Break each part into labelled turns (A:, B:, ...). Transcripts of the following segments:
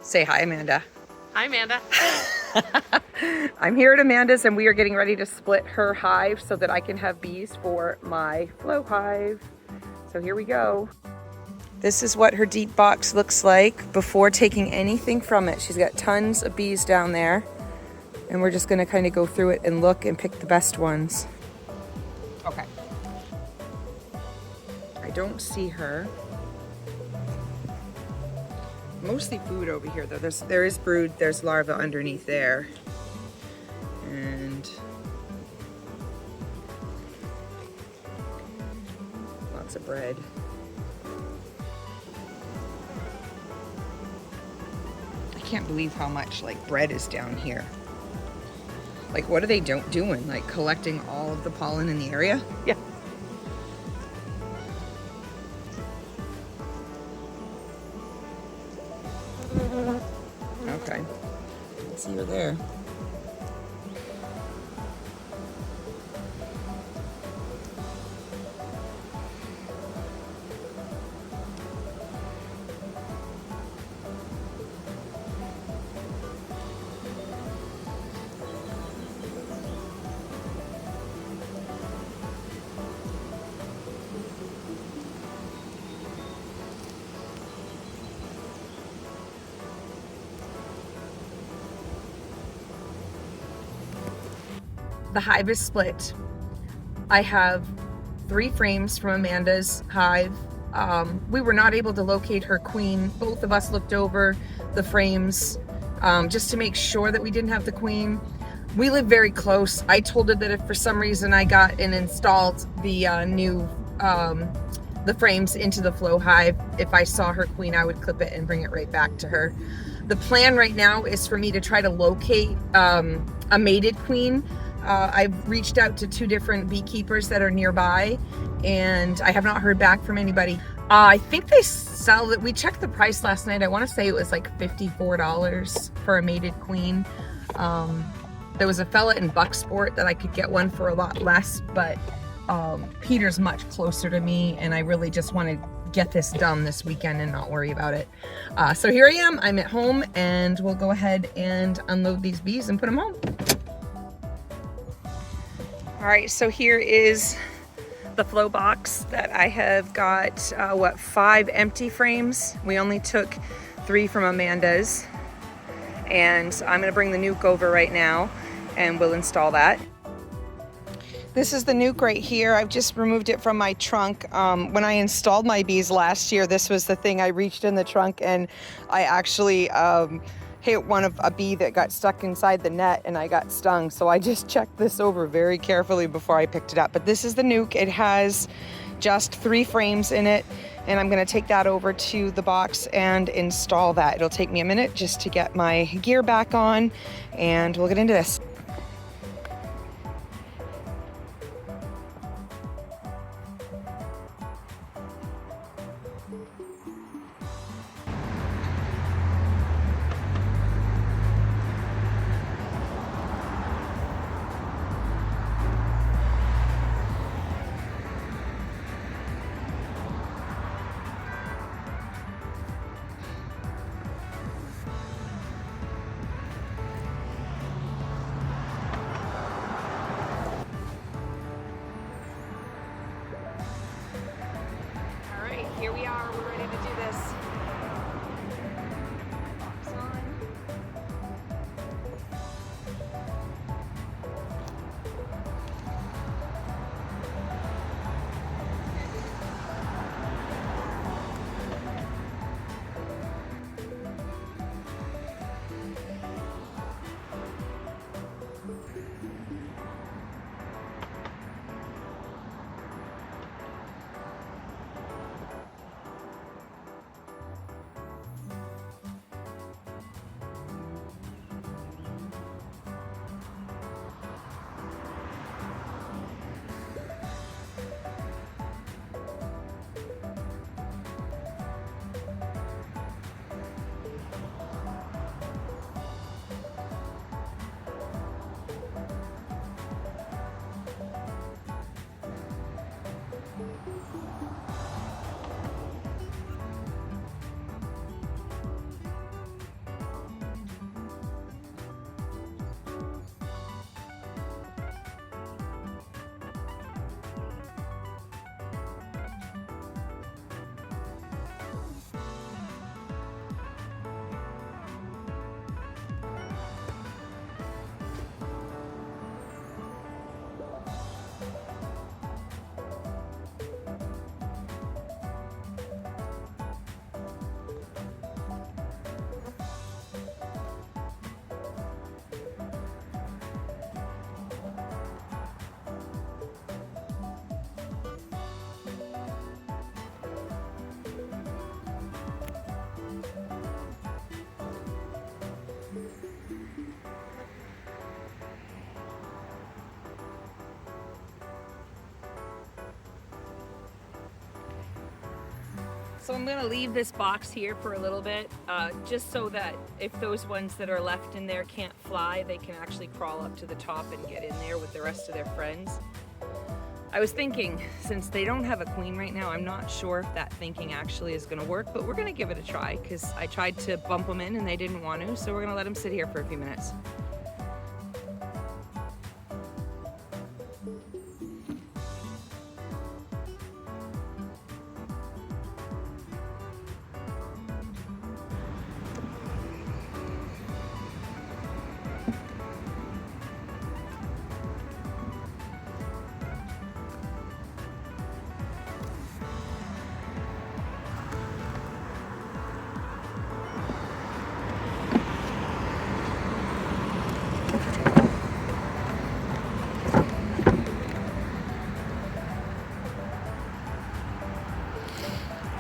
A: Say hi, Amanda.
B: Hi, Amanda.
A: I'm here at Amanda's and we are getting ready to split her hive so that I can have bees for my flow hive. So here we go. This is what her deep box looks like before taking anything from it. She's got tons of bees down there and we're just gonna kind of go through it and look and pick the best ones. Okay. I don't see her. Mostly food over here though. There is brood, there's larvae underneath there. And lots of bread. I can't believe how much like bread is down here. Like what are they doing? Like collecting all of the pollen in the area?
B: Yeah.
A: Okay. I see her there. The hive is split. I have 3 frames from Amanda's hive. We were not able to locate her queen. Both of us looked over the frames just to make sure that we didn't have the queen. We live very close. I told her that if for some reason I got and installed the the frames into the flow hive, if I saw her queen, I would clip it and bring it right back to her. The plan right now is for me to try to locate a mated queen. I've reached out to 2 different beekeepers that are nearby and I have not heard back from anybody. I think they sell it. We checked the price last night. I want to say it was like $54 for a mated queen. There was a fella in Bucksport that I could get one for a lot less, but Peter's much closer to me and I really just want to get this done this weekend and not worry about it. So here I am. I'm at home and we'll go ahead and unload these bees and put them home. All right, so here is the flow box that I have got, 5 empty frames. We only took 3 from Amanda's. And I'm gonna bring the nuke over right now and we'll install that. This is the nuke right here. I've just removed it from my trunk. When I installed my bees last year, this was the thing. I reached in the trunk and I actually hit a bee that got stuck inside the net and I got stung. So I just checked this over very carefully before I picked it up. But this is the nuke. It has just 3 frames in it. And I'm gonna take that over to the box and install that. It'll take me a minute just to get my gear back on and we'll get into this. So I'm gonna leave this box here for a little bit, just so that if those ones that are left in there can't fly, they can actually crawl up to the top and get in there with the rest of their friends. I was thinking, since they don't have a queen right now, I'm not sure if that thinking actually is gonna work, but we're gonna give it a try because I tried to bump them in and they didn't want to, so we're gonna let them sit here for a few minutes.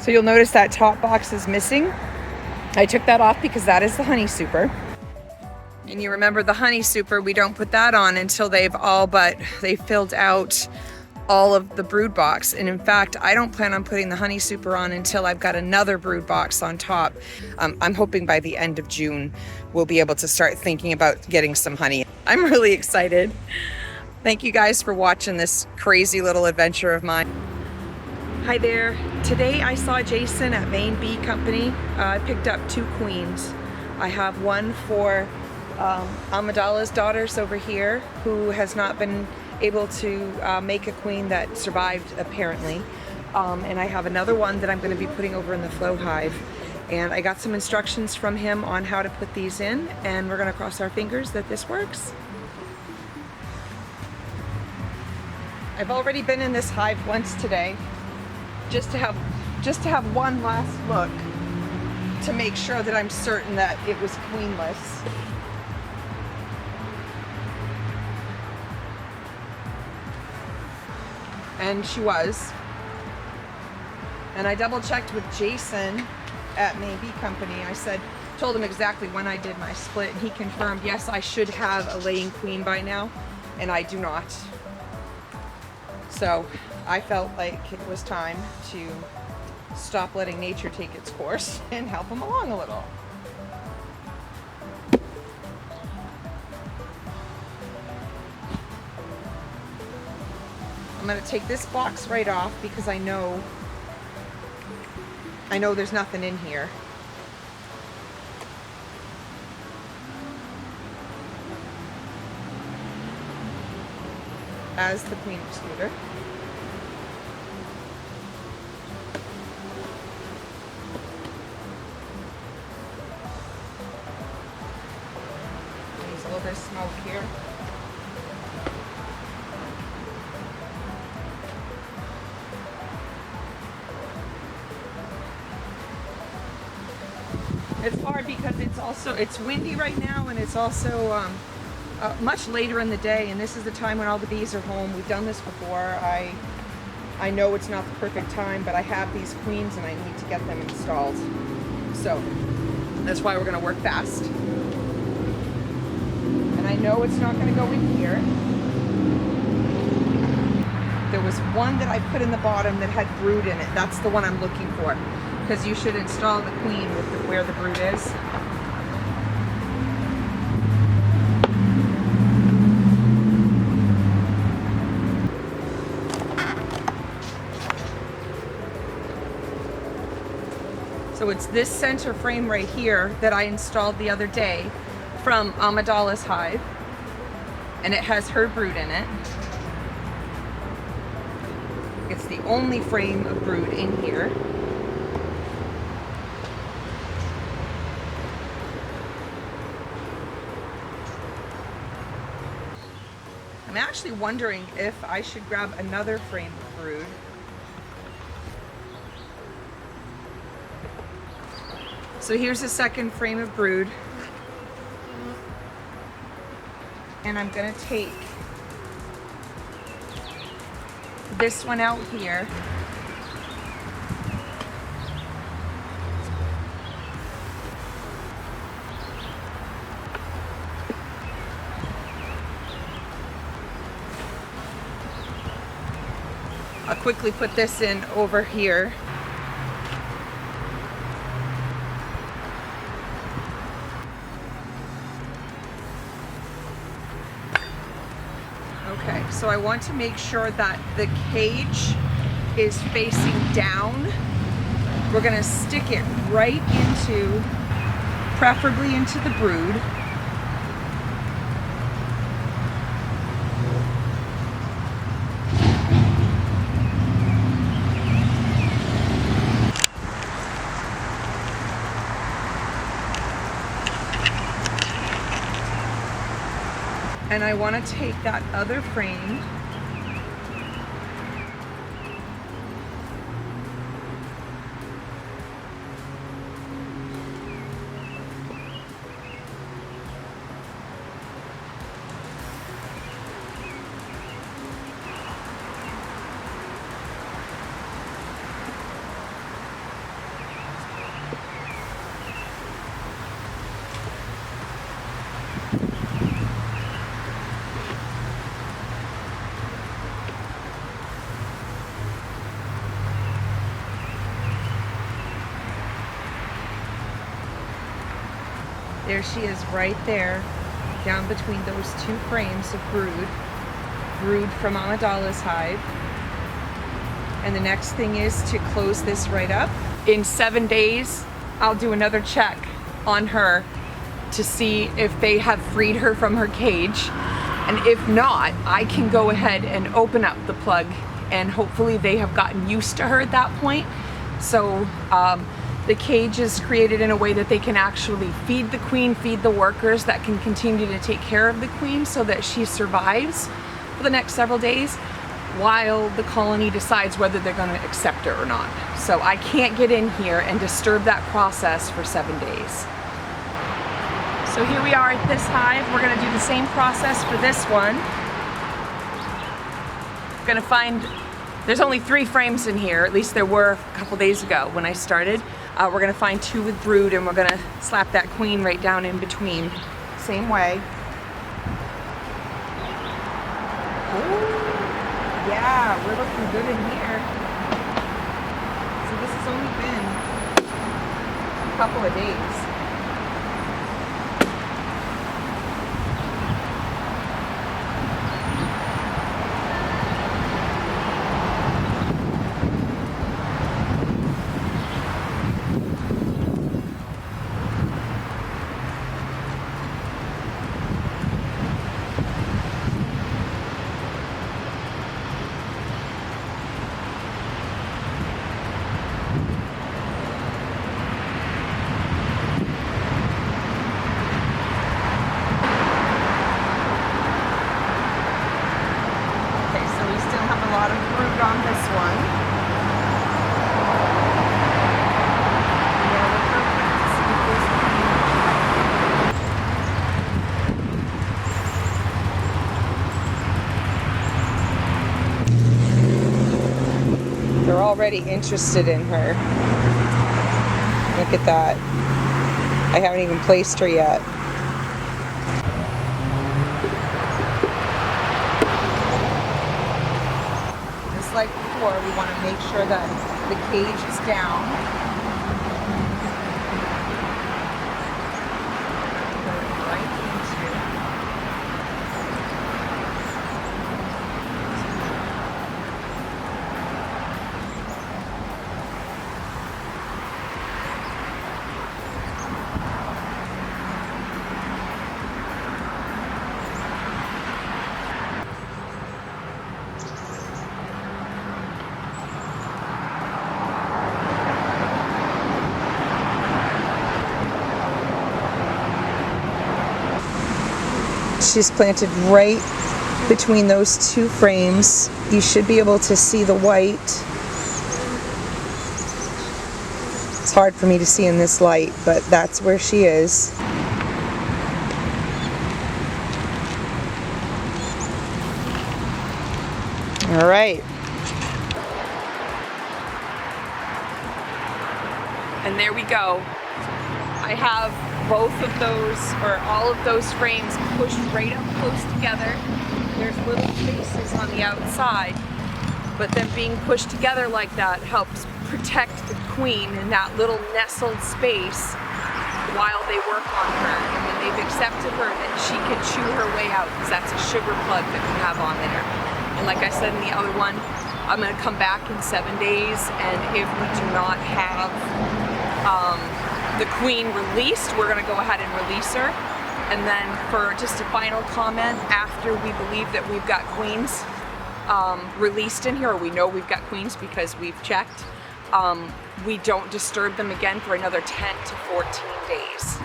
A: So you'll notice that top box is missing. I took that off because that is the honey super. And you remember the honey super, we don't put that on until they've filled out all of the brood box. And in fact, I don't plan on putting the honey super on until I've got another brood box on top. I'm hoping by the end of June, we'll be able to start thinking about getting some honey. I'm really excited. Thank you guys for watching this crazy little adventure of mine. Hi there. Today I saw Jason at Maine Bee Company. I picked up 2 queens. I have one for Amidalas' daughters over here, who has not been able to make a queen that survived apparently. And I have another one that I'm going to be putting over in the flow hive. And I got some instructions from him on how to put these in, and we're going to cross our fingers that this works. I've already been in this hive once today, just to have one last look to make sure that I'm certain that it was queenless. And she was. And I double checked with Jason at Maine Bee Company. Told him exactly when I did my split, and he confirmed, yes, I should have a laying queen by now, and I do not. So I felt like it was time to stop letting nature take its course and help them along a little. I'm going to take this box right off because I know there's nothing in here. As the queen excluder. There's a little bit of smoke here. It's hard because it's windy right now, and it's also much later in the day, and this is the time when all the bees are home. We've done this before. I know it's not the perfect time, but I have these queens and I need to get them installed. So that's why we're going to work fast. And I know it's not going to go in here. There was one that I put in the bottom that had brood in it. That's the one I'm looking for, because you should install the queen with where the brood is. So it's this center frame right here that I installed the other day from Amidalas' hive, and it has her brood in it. It's the only frame of brood in here. I'm actually wondering if I should grab another frame of brood. So here's a second frame of brood. And I'm gonna take this one out here. I'll quickly put this in over here. So I want to make sure that the cage is facing down. We're gonna stick it right into, preferably into the brood. And I want to take that other frame there she is right there, down between those two frames of brood from Amidalas hive. And the next thing is to close this right up. In 7 days, I'll do another check on her to see if they have freed her from her cage. And if not, I can go ahead and open up the plug, and hopefully they have gotten used to her at that point. So the cage is created in a way that they can actually feed the queen, feed the workers that can continue to take care of the queen so that she survives for the next several days while the colony decides whether they're going to accept her or not. So I can't get in here and disturb that process for 7 days. So here we are at this hive. We're going to do the same process for this one. Going to find, there's only 3 frames in here, at least there were a couple days ago when I started. We're gonna find 2 with brood, and we're gonna slap that queen right down in between. Same way. Ooh, yeah, we're looking good in here. So this has only been a couple of days. On this one. They're already interested in her. Look at that. I haven't even placed her yet. Like before, we want to make sure that the cage is down. Right into. She's planted right between those 2 frames. You should be able to see the white. It's hard for me to see in this light, but that's where she is. All right. And there we go. I have both of those, or all of those frames pushed right up close together. There's little spaces on the outside, but them being pushed together like that helps protect the queen in that little nestled space while they work on her. And when they've accepted her, then she can chew her way out, because that's a sugar plug that we have on there. And like I said in the other one, I'm gonna come back in 7 days, and if we do not have the queen released, we're gonna go ahead and release her. And then for just a final comment, after we believe that we've got queens released in here, or we know we've got queens because we've checked, we don't disturb them again for another 10 to 14 days.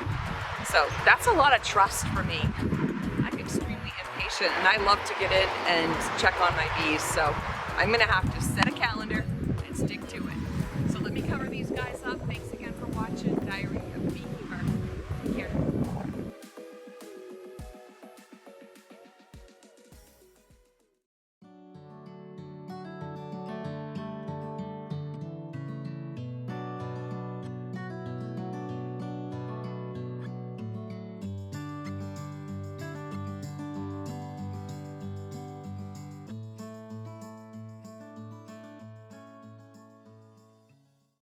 A: So that's a lot of trust for me. I'm extremely impatient, and I love to get in and check on my bees. So I'm gonna have to set a calendar